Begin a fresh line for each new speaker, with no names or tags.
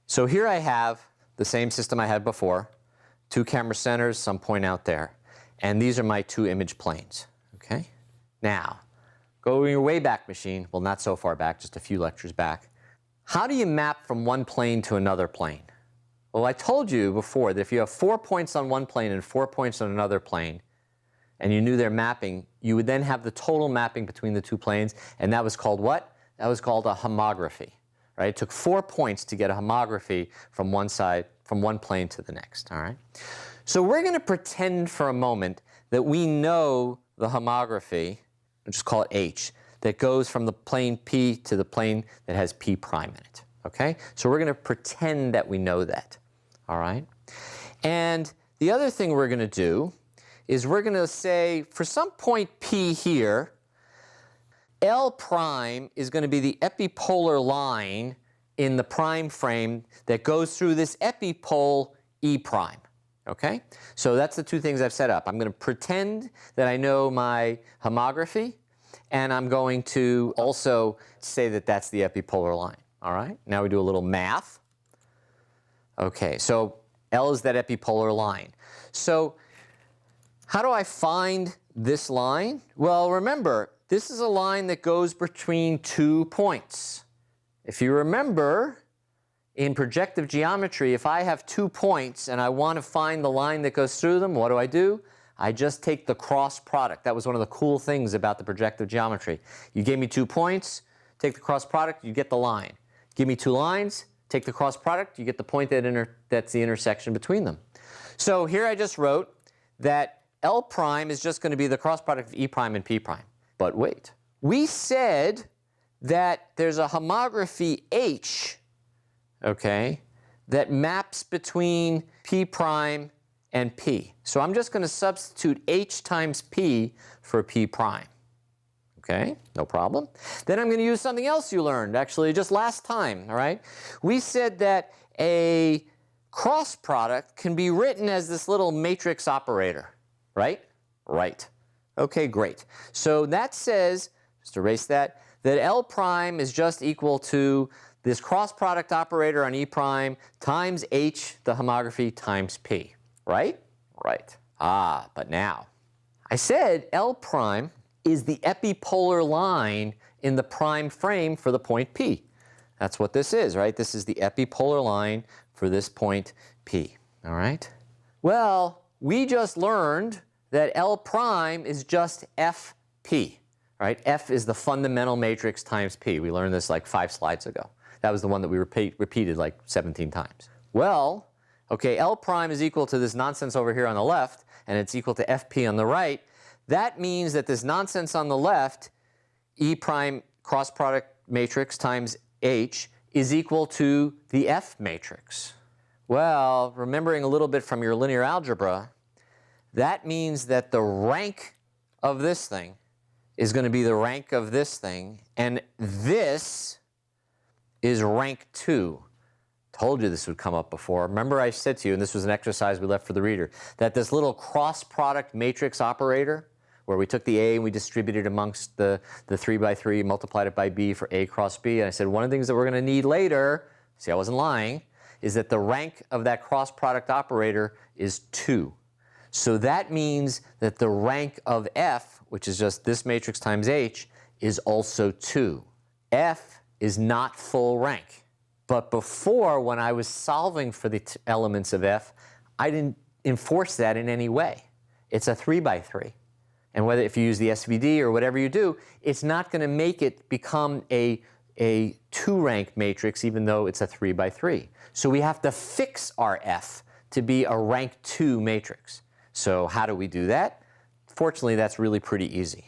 So here I have the same system I had before, two camera centers, some point out there. And these are my two image planes, okay? Now, go in your Wayback Machine, well not so far back, just a few lectures back. How do you map from one plane to another plane? Well, I told you before that if you have 4 points on one plane and 4 points on another plane, and you knew their mapping, you would then have the total mapping between the two planes, and that was called what? That was called a homography, right? It took 4 points to get a homography from one side, from one plane to the next, all right? So we're going to pretend for a moment that we know the homography, we'll just call it H, that goes from the plane P to the plane that has P prime in it, okay? So we're going to pretend that we know that, all right? And the other thing we're going to do is we're going to say for some point P here, L prime is going to be the epipolar line in the prime frame that goes through this epipole E prime. Okay? So that's the two things I've set up. I'm going to pretend that I know my homography, and I'm going to also say that that's the epipolar line. All right? Now we do a little math. Okay, so L is that epipolar line. So how do I find this line? Well, remember, this is a line that goes between 2 points. If you remember, in projective geometry, if I have 2 points and I want to find the line that goes through them, what do? I just take the cross product. That was one of the cool things about the projective geometry. You gave me 2 points, take the cross product, you get the line. Give me 2 lines, take the cross product, you get the point that's the intersection between them. So here I just wrote that L prime is just going to be the cross product of E prime and P prime. But wait, we said that there's a homography H, okay, that maps between P prime and P. So I'm just going to substitute H times P for P prime. Okay, no problem. Then I'm going to use something else you learned, actually, just last time, all right? We said that a cross product can be written as this little matrix operator, right? Right. Okay, great. So that says, just erase that, that L prime is just equal to this cross product operator on E prime times H, the homography, times P, right? Right. Ah, but now, I said L prime is the epipolar line in the prime frame for the point P. That's what this is, right? This is the epipolar line for this point P, all right? Well, we just learned that L prime is just Fp, right? F is the fundamental matrix times P. We learned this like 5 slides ago. That was the one that we repeated like 17 times. Well, okay, L prime is equal to this nonsense over here on the left, and it's equal to Fp on the right. That means that this nonsense on the left, E prime cross product matrix times H, is equal to the F matrix. Well, remembering a little bit from your linear algebra, that means that the rank of this thing is going to be the rank of this thing, and this is rank 2. Told you this would come up before. Remember I said to you, and this was an exercise we left for the reader, that this little cross product matrix operator, where we took the A and we distributed amongst the 3 by 3, multiplied it by B for A cross B, and I said one of the things that we're going to need later, see I wasn't lying, is that the rank of that cross product operator is 2. So that means that the rank of F, which is just this matrix times H, is also 2. F is not full rank. But before, when I was solving for the elements of F, I didn't enforce that in any way. It's a 3 by 3. And whether if you use the SVD or whatever you do, it's not going to make it become a 2-rank matrix even though it's a 3 by 3. So we have to fix our F to be a rank 2 matrix. So how do we do that? Fortunately, that's really pretty easy.